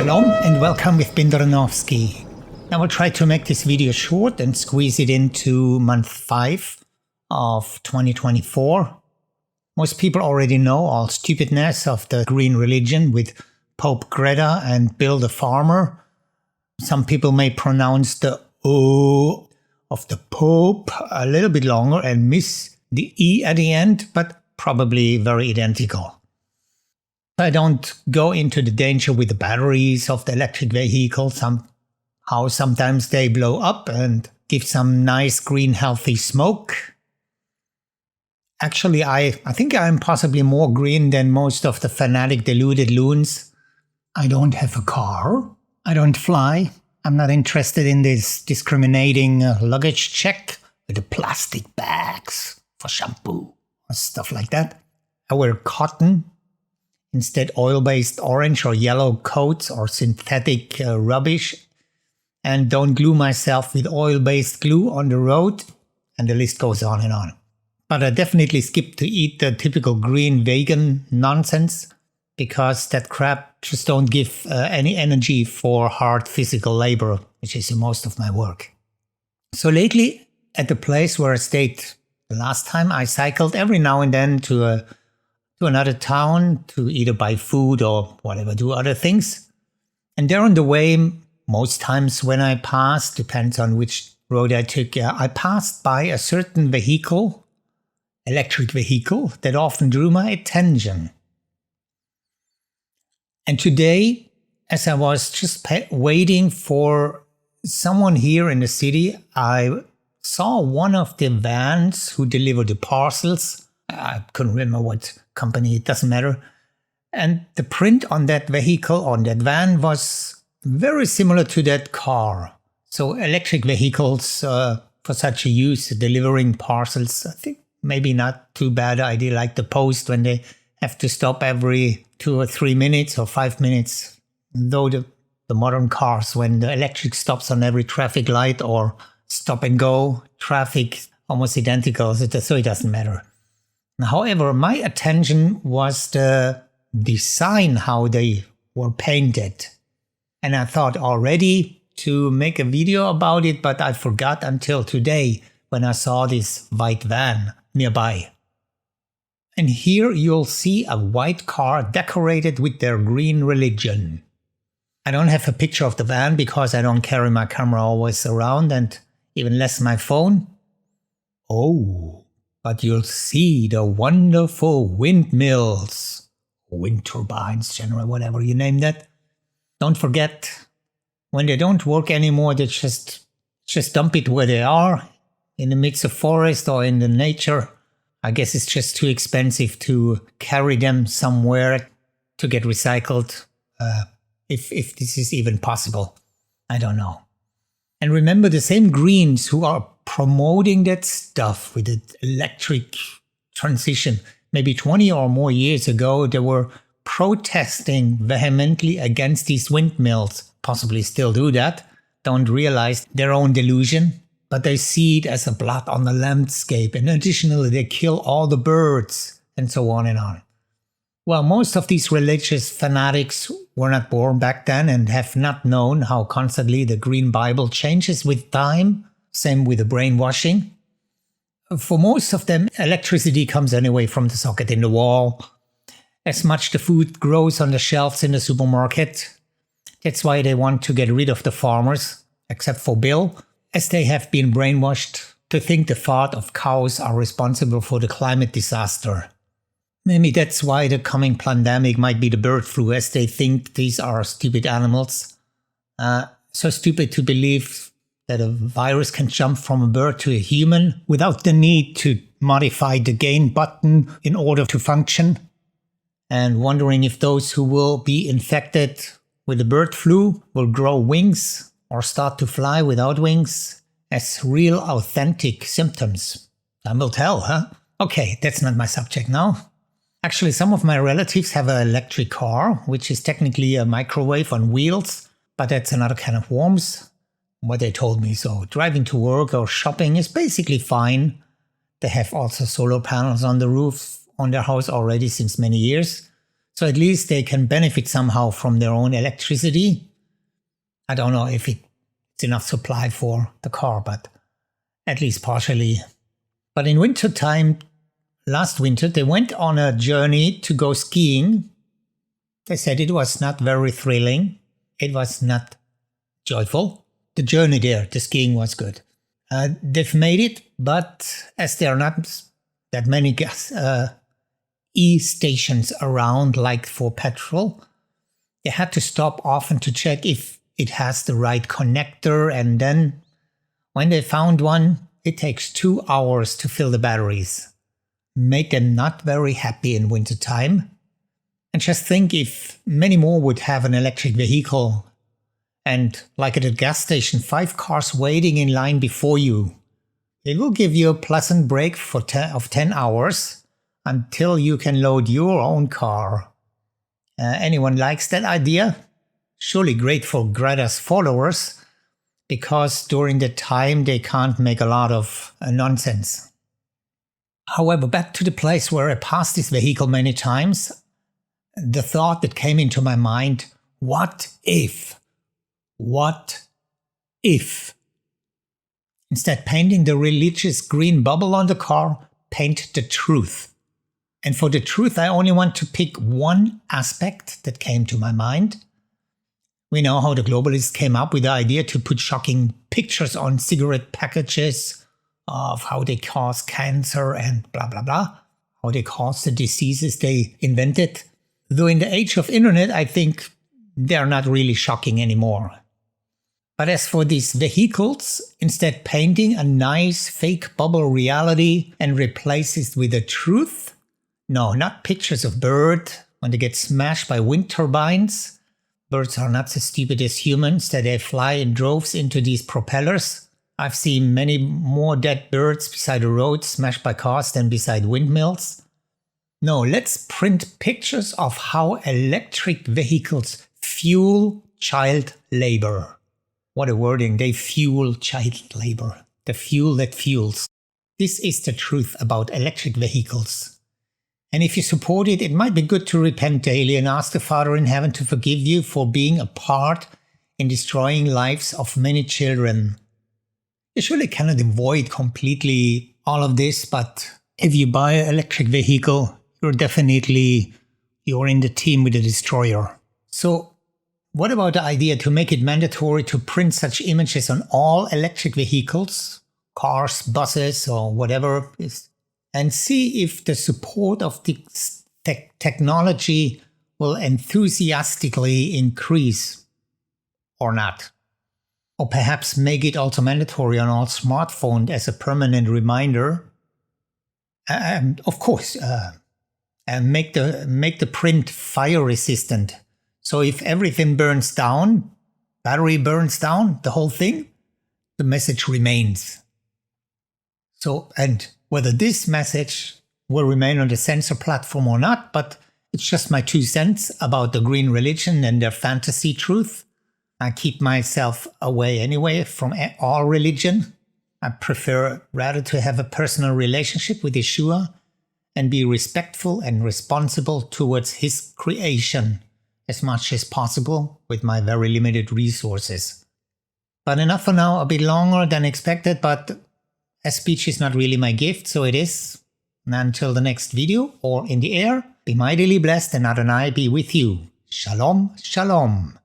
Shalom and welcome with Bindernovsky. I will try to make this video short and squeeze it into month 5 of 2024. Most people already know all stupidness of the green religion with Pope Greta and Bill the Farmer. Some people may pronounce the O of the Pope a little bit longer and miss the E at the end, but probably very identical. I don't go into the danger with the batteries of the electric vehicle. Sometimes they blow up and give some nice green healthy smoke. Actually, I think I'm possibly more green than most of the fanatic deluded loons. I don't have a car. I don't fly. I'm not interested in this discriminating luggage check with the plastic bags for shampoo or stuff like that. I wear cotton. Instead, oil-based orange or yellow coats or synthetic rubbish, and don't glue myself with oil-based glue on the road, and the list goes on and on. But I definitely skip to eat the typical green vegan nonsense, because that crap just don't give any energy for hard physical labor, which is most of my work. So lately, at the place where I stayed the last time, I cycled every now and then to another town to either buy food or whatever, do other things. And there on the way, most times when I passed, depends on which road I took, I passed by a certain vehicle, electric vehicle, that often drew my attention. And today, as I was just waiting for someone here in the city, I saw one of the vans who delivered the parcels. I couldn't remember what company, it doesn't matter. And the print on that vehicle, on that van, was very similar to that car. So electric vehicles for such a use, delivering parcels, I think maybe not too bad idea, like the post when they have to stop every 2 or 3 minutes or 5 minutes. Though the modern cars, when the electric stops on every traffic light or stop and go traffic, almost identical, so it doesn't matter. However, my attention was the design, how they were painted. And I thought already to make a video about it, but I forgot until today when I saw this white van nearby. And here you'll see a white car decorated with their green religion. I don't have a picture of the van because I don't carry my camera always around and even less my phone. Oh. But you'll see the wonderful windmills, wind turbines, generally, whatever you name that. Don't forget, when they don't work anymore, they just dump it where they are, in the midst of forest or in the nature. I guess it's just too expensive to carry them somewhere to get recycled, if this is even possible. I don't know. And remember, the same Greens who are promoting that stuff with the electric transition, maybe 20 or more years ago, they were protesting vehemently against these windmills, possibly still do that, don't realize their own delusion, but they see it as a blot on the landscape, and additionally they kill all the birds, and so on and on. Well, most of these religious fanatics were not born back then and have not known how constantly the Green Bible changes with time. Same with the brainwashing. For most of them, electricity comes anyway from the socket in the wall. As much the food grows on the shelves in the supermarket. That's why they want to get rid of the farmers, except for Bill, as they have been brainwashed to think the fat of cows are responsible for the climate disaster. Maybe that's why the coming pandemic might be the bird flu, as they think these are stupid animals. So stupid to believe that a virus can jump from a bird to a human without the need to modify the gain button in order to function. And wondering if those who will be infected with the bird flu will grow wings or start to fly without wings as real authentic symptoms. Time will tell, huh? Okay, that's not my subject now. Actually, some of my relatives have an electric car, which is technically a microwave on wheels, but that's another kind of worms, what they told me. So driving to work or shopping is basically fine. They have also solar panels on the roof on their house already since many years. So at least they can benefit somehow from their own electricity. I don't know if it's enough supply for the car, but at least partially. But in winter time, last winter, they went on a journey to go skiing. They said it was not very thrilling. It was not joyful. The journey there, the skiing was good. They've made it, but as there are not that many gas e-stations around like for petrol, they had to stop often to check if it has the right connector, and then when they found one, it takes 2 hours to fill the batteries. Make them not very happy in wintertime. And just think if many more would have an electric vehicle, and like at a gas station, 5 cars waiting in line before you, it will give you a pleasant break of 10 hours until you can load your own car. Anyone likes that idea? Surely great for Greta's followers, because during the time they can't make a lot of nonsense. However, back to the place where I passed this vehicle many times, the thought that came into my mind, what if? What if? Instead painting the religious green bubble on the car, paint the truth. And for the truth, I only want to pick one aspect that came to my mind. We know how the globalists came up with the idea to put shocking pictures on cigarette packages of how they cause cancer and blah, blah, blah, how they cause the diseases they invented. Though in the age of internet, I think they're not really shocking anymore. But as for these vehicles, instead painting a nice fake bubble reality and replace it with the truth. No, not pictures of birds when they get smashed by wind turbines. Birds are not so stupid as humans that they fly in droves into these propellers. I've seen many more dead birds beside the road smashed by cars than beside windmills. No, let's print pictures of how electric vehicles fuel child labor. What a wording, they fuel child labor. The fuel that fuels. This is the truth about electric vehicles. And if you support it, it might be good to repent daily and ask the Father in heaven to forgive you for being a part in destroying lives of many children. You surely cannot avoid completely all of this, but if you buy an electric vehicle, you're in the team with the destroyer. So what about the idea to make it mandatory to print such images on all electric vehicles, cars, buses, or whatever, and see if the support of the technology will enthusiastically increase or not? Or perhaps make it also mandatory on all smartphones as a permanent reminder. Of course, and make the print fire resistant. So if everything burns down, battery burns down, the whole thing, the message remains. So, and whether this message will remain on the sensor platform or not, but it's just my 2 cents about the green religion and their fantasy truth. I keep myself away anyway from all religion. I prefer rather to have a personal relationship with Yeshua and be respectful and responsible towards his creation as much as possible with my very limited resources. But enough for now, a bit longer than expected, but a speech is not really my gift, so it is. And until the next video or in the air, be mightily blessed and Adonai be with you. Shalom, shalom.